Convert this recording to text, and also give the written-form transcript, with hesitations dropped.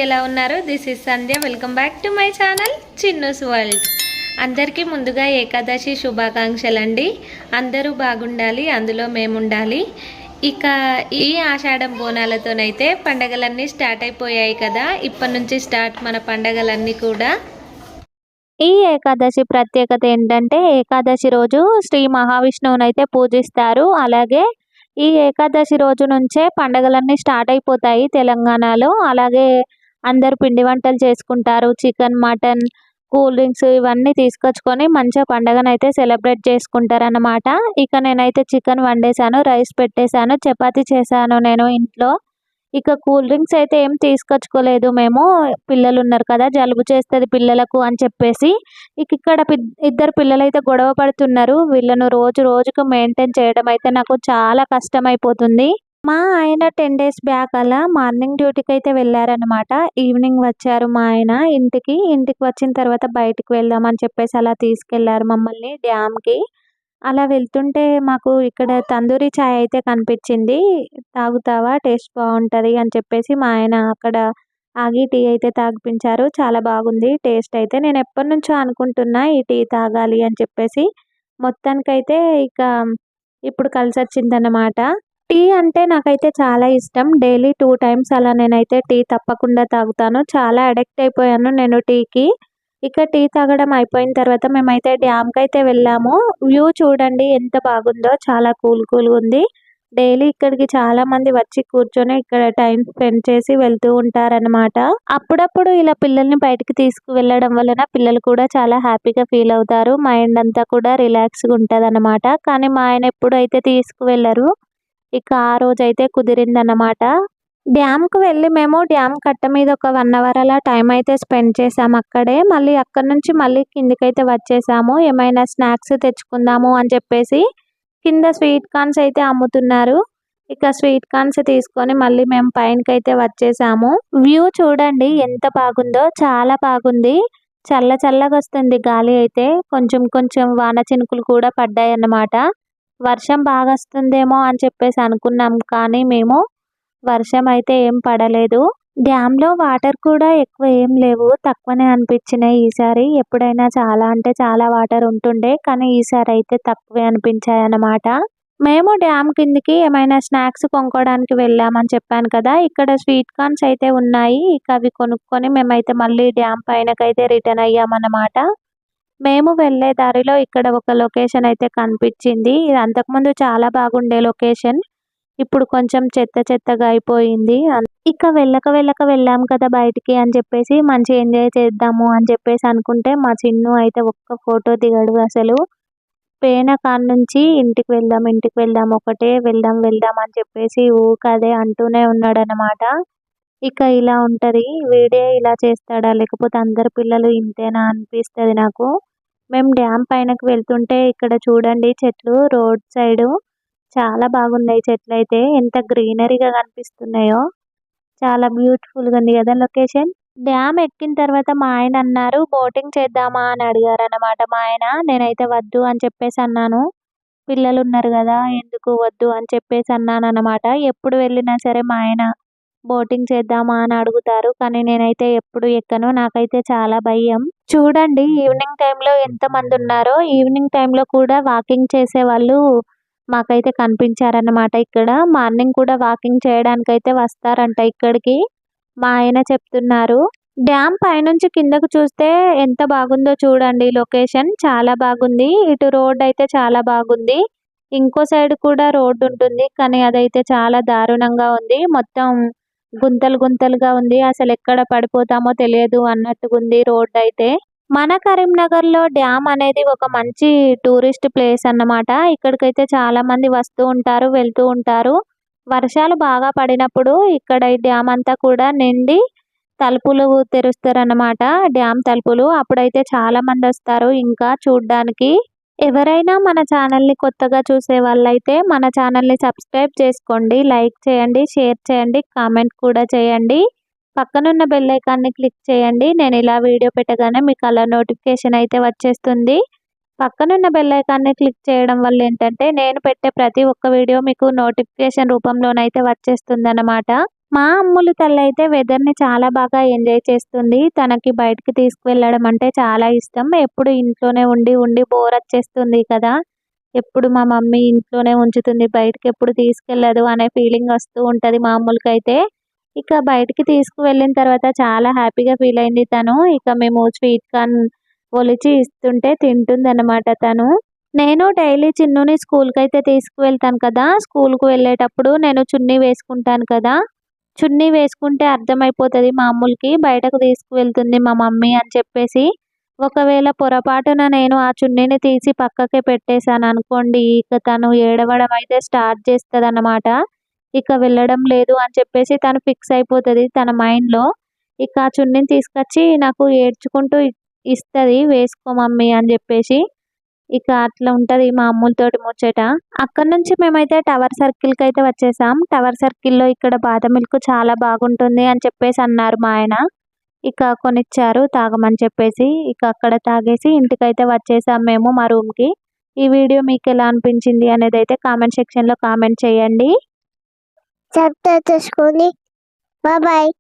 ఎలా ఉన్నారు? This is Sandhya. Welcome back to my channel Chinnu's world. అందరికీ ముందుగా ఏకాదశి శుభాకాంక్షలు అండి. అందరూ బాగుండాలి, అందులో మేముండాలి. ఇక ఈ ఆషాఢం బోనాలతోనైతే పండగలన్నీ స్టార్ట్ అయిపోయాయి కదా. ఇప్పటి నుంచి స్టార్ట్ మన పండగలన్నీ కూడా. ఈ ఏకాదశి ప్రత్యేకత ఏంటంటే ఏకాదశి రోజు శ్రీ మహావిష్ణువునైతే పూజిస్తారు. అలాగే ఈ ఏకాదశి రోజు నుంచే పండగలన్నీ స్టార్ట్ అయిపోతాయి తెలంగాణలో. అలాగే అందరూ పిండి వంటలు చేసుకుంటారు. చికెన్, మటన్, కూల్ డ్రింక్స్ ఇవన్నీ తీసుకొచ్చుకొని మంచిగా పండగనైతే సెలబ్రేట్ చేసుకుంటారన్నమాట. ఇక నేనైతే చికెన్ వండేసాను, రైస్ పెట్టేశాను, చపాతీ చేశాను నేను ఇంట్లో. ఇక కూల్ డ్రింక్స్ అయితే ఏం తీసుకొచ్చుకోలేదు మేము. పిల్లలు ఉన్నారు కదా, జలుబు చేస్తుంది పిల్లలకు అని చెప్పేసి. ఇక్కడ ఇద్దరు పిల్లలైతే గొడవ పడుతున్నారు. వీళ్ళను రోజు రోజుకు మెయింటైన్ చేయడం అయితే నాకు చాలా కష్టమైపోతుంది. మా ఆయన 10 డేస్ బ్యాక్ అలా మార్నింగ్ డ్యూటీకి అయితే వెళ్ళారనమాట. ఈవినింగ్ వచ్చారు మా ఆయన ఇంటికి వచ్చిన తర్వాత బయటికి వెళ్దామని చెప్పేసి అలా తీసుకెళ్లారు మమ్మల్ని డ్యామ్కి. అలా వెళ్తుంటే మాకు ఇక్కడ తందూరి చాయ్ అయితే కనిపించింది. తాగుతావా, టేస్ట్ బాగుంటుంది అని చెప్పేసి మా ఆయన అక్కడ ఆగి టీ అయితే తాగిపించారు. చాలా బాగుంది టేస్ట్ అయితే. నేను ఎప్పటి నుంచో అనుకుంటున్నా ఈ టీ తాగాలి అని చెప్పేసి. మొత్తానికైతే ఇక ఇప్పుడు కలిసి వచ్చిందన్నమాట. టీ అంటే నాకైతే చాలా ఇష్టం. డైలీ 2 టైమ్స్ అలా నేనైతే టీ తప్పకుండా తాగుతాను. చాలా అడిక్ట్ అయిపోయాను నేను టీకి. ఇక టీ తాగడం అయిపోయిన తర్వాత మేమైతే డ్యామ్కి అయితే వెళ్ళాము. వ్యూ చూడండి ఎంత బాగుందో, చాలా కూల్గా ఉంది. డైలీ ఇక్కడికి చాలా మంది వచ్చి కూర్చొని ఇక్కడ టైం స్పెండ్ చేసి వెళ్తూ ఉంటారనమాట. అప్పుడప్పుడు ఇలా పిల్లల్ని బయటికి తీసుకువెళ్ళడం వలన పిల్లలు కూడా చాలా హ్యాపీగా ఫీల్ అవుతారు. మైండ్ అంతా కూడా రిలాక్స్గా ఉంటుంది అనమాట. కానీ మా ఆయన ఎప్పుడైతే తీసుకువెళ్ళరు. ఇక ఆ రోజైతే కుదిరిందన్నమాట. డ్యామ్‌కి వెళ్ళి మేము డ్యామ్ కట్ట మీద ఒక 1 అవర్ అలా టైం అయితే స్పెండ్ చేసాము అక్కడే. మళ్ళీ అక్కడి నుంచి మళ్ళీ కిందికైతే వచ్చేసాము. ఏమైనా స్నాక్స్ తెచ్చుకుందాము అని చెప్పేసి కింద స్వీట్ కార్న్స్ అయితే అమ్ముతున్నారు. ఇక స్వీట్ కార్న్స్ తీసుకొని మళ్ళీ మేము పైనకైతే వచ్చేసాము. వ్యూ చూడండి ఎంత బాగుందో, చాలా బాగుంది. చల్లగా వస్తుంది గాలి అయితే. కొంచెం కొంచెం వాన చినుకులు కూడా పడ్డాయన్నమాట. వర్షం బాగా వస్తుందేమో అని చెప్పేసి అనుకున్నాం, కానీ మేము వర్షం అయితే ఏం పడలేదు. డ్యామ్‌లో వాటర్ కూడా ఎక్కువ ఏం లేవు, తక్కువనే అనిపించినాయి ఈసారి. ఎప్పుడైనా చాలా అంటే చాలా వాటర్ ఉంటుండే, కానీ ఈసారి అయితే తక్కువే అనిపించాయన్నమాట. మేము డ్యామ్ కిందికి ఏమైనా స్నాక్స్ కొనుక్కోవడానికి వెళ్ళామని చెప్పాను కదా. ఇక్కడ స్వీట్ కార్న్స్ అయితే ఉన్నాయి. ఇక అవి కొనుక్కొని మేమైతే మళ్ళీ డ్యామ్ పైనకైతే రిటర్న్ అయ్యామన్నమాట. మేము వెళ్ళే దారిలో ఇక్కడ ఒక లొకేషన్ అయితే కనిపించింది. ఇది అంతకుముందు చాలా బాగుండే లొకేషన్. ఇప్పుడు కొంచెం చెత్తగా అయిపోయింది. ఇక వెళ్ళక వెళ్ళాం కదా బయటికి అని చెప్పేసి మంచిగా ఎంజాయ్ చేద్దాము అని చెప్పేసి అనుకుంటే మా చిన్ను అయితే ఒక్క ఫోటో దిగడు అసలు. పోయిన కాడ నుంచి ఇంటికి వెళ్దాం ఒకటే వెళ్దాం అని చెప్పేసి ఊకదే అంటూనే ఉన్నాడనమాట. ఇక ఇలా ఉంటది, వీడే ఇలా చేస్తాడా లేకపోతే అందరు పిల్లలు ఇంతేనా అనిపిస్తుంది నాకు. మేము డ్యామ్ పైనకి వెళ్తుంటే ఇక్కడ చూడండి చెట్లు రోడ్ సైడ్ చాలా బాగున్నాయి. చెట్లు అయితే ఎంత గ్రీనరీగా కనిపిస్తున్నాయో, చాలా బ్యూటిఫుల్గా ఉంది కదా లొకేషన్. డ్యామ్ ఎక్కిన తర్వాత మా ఆయన అన్నారు బోటింగ్ చేద్దామా అని అడిగారు అనమాట మా ఆయన. నేనైతే వద్దు అని చెప్పేసి అన్నాను. పిల్లలు ఉన్నారు కదా, ఎందుకు వద్దు అని చెప్పేసి అన్నాను అనమాట. ఎప్పుడు వెళ్ళినా సరే మా ఆయన బోటింగ్ చేద్దామా అని అడుగుతారు, కానీ నేనైతే ఎప్పుడు ఎక్కను. నాకైతే చాలా భయం. చూడండి ఈవినింగ్ టైంలో ఎంతమంది ఉన్నారో. ఈవినింగ్ టైంలో కూడా వాకింగ్ చేసే వాళ్ళు మాకైతే కనిపించారన్నమాట. ఇక్కడ మార్నింగ్ కూడా వాకింగ్ చేయడానికైతే వస్తారంట ఇక్కడికి, మా ఆయన చెప్తున్నారు. డ్యామ్ పైనుంచి కిందకు చూస్తే ఎంత బాగుందో చూడండి లొకేషన్, చాలా బాగుంది. ఇటు రోడ్ అయితే చాలా బాగుంది. ఇంకో సైడ్ కూడా రోడ్డు ఉంటుంది, కానీ అదైతే చాలా దారుణంగా ఉంది. మొత్తం గుంతలుగా ఉంది. అసలు ఎక్కడ పడిపోతామో తెలియదు అన్నట్టుగా ఉంది రోడ్ అయితే. మన కరీంనగర్‌లో డ్యామ్ అనేది ఒక మంచి టూరిస్ట్ ప్లేస్ అన్నమాట. ఇక్కడికైతే చాలా మంది వస్తూ ఉంటారు, వెళ్తూ ఉంటారు. వర్షాలు బాగా పడినప్పుడు ఇక్కడ ఈ డ్యామ్ అంతా కూడా నిండి తలుపులు తెరుస్తారన్నమాట, డ్యామ్ తలుపులు. అప్పుడైతే చాలా మంది వస్తారు ఇంకా చూడ్డానికి. ఎవరైనా మన ఛానల్ని కొత్తగా చూసే వాళ్ళైతే మన ఛానల్ని సబ్స్క్రైబ్ చేసుకోండి, లైక్ చేయండి, షేర్ చేయండి, కామెంట్ కూడా చేయండి. పక్కనున్న బెల్ ఐకాన్ని క్లిక్ చేయండి. నేను ఇలా వీడియో పెట్టగానే మీకు అలా నోటిఫికేషన్ అయితే వచ్చేస్తుంది. పక్కనున్న బెల్ ఐకాన్ని క్లిక్ చేయడం వల్ల ఏంటంటే నేను పెట్టే ప్రతి ఒక్క వీడియో మీకు నోటిఫికేషన్ రూపంలోనైతే వచ్చేస్తుంది అన్నమాట. మా అమ్ములు తల్లి అయితే వెదర్‌ని చాలా బాగా ఎంజాయ్ చేస్తుంది. తనకి బయటికి తీసుకువెళ్ళడం అంటే చాలా ఇష్టం. ఎప్పుడు ఇంట్లోనే ఉండి, ఉండి బోరొచ్చేస్తుంది కదా! ఎప్పుడు మా మమ్మీ ఇంట్లోనే ఉంచుతుంది. బయటికెప్పుడు తీసుకెళ్ళదు అనే ఫీలింగ్ వస్తూ ఉంటది మా అమ్ములకైతే. ఇక బయటికి తీసుకువెళ్ళిన తర్వాత చాలా హ్యాపీగా ఫీల్ అయింది తను. ఇక మేము స్వీట్ కార్న్ ఒలిచి ఇస్తుంటే తింటుందన్నమాట తను. నేను డైలీ చిన్నుని స్కూల్‌కైతే తీసుకువెళ్తాను కదా! స్కూల్‌కి వెళ్ళేటప్పుడు నేను చున్నీ వేసుకుంటాను కదా! చున్నీ వేసుకుంటే అర్థమైపోతది మా అమ్ములకి బయటకు తీసుకువెళ్తుంది మా మమ్మీ అని చెప్పేసి. ఒకవేళ పొరపాటున నేను ఆ చున్నీని తీసి పక్కకే పెట్టేసాననుకోండి, ఇక తను ఏడవడం అయితే స్టార్ట్ చేస్తదన్నమాట. ఇక వెళ్ళడం లేదు అని చెప్పేసి తను ఫిక్స్ అయిపోతది తన మైండ్‌లో. ఇక ఆ చున్నీని తీసుకొచ్చి నాకు ఏడ్చుకుంటూ ఇస్తది. "వేసుకో మమ్మీ" అని జెప్పేసి. ఇక అట్లా ఉంటది మా అమ్ములతోటి ముచ్చట. అక్కడి నుంచి మేమైతే టవర్ సర్కిల్‌కైతే వచ్చేసాం. టవర్ సర్కిల్‌లో ఇక్కడ బాదం మిల్క్ చాలా బాగుంటుంది అని చెప్పేసి అన్నారు మా ఆయన. ఇక కొనిచ్చారు తాగమని చెప్పేసి. ఇక అక్కడ తాగేసి ఇంటికైతే వచ్చేసాం మేము మా రూమ్‌కి. ఈ వీడియో మీకెలా అనిపించింది అనేదైతే కామెంట్ సెక్షన్‌లో కామెంట్ చేయండి. సబ్స్క్రైబ్ చేసుకోండి. Bye bye.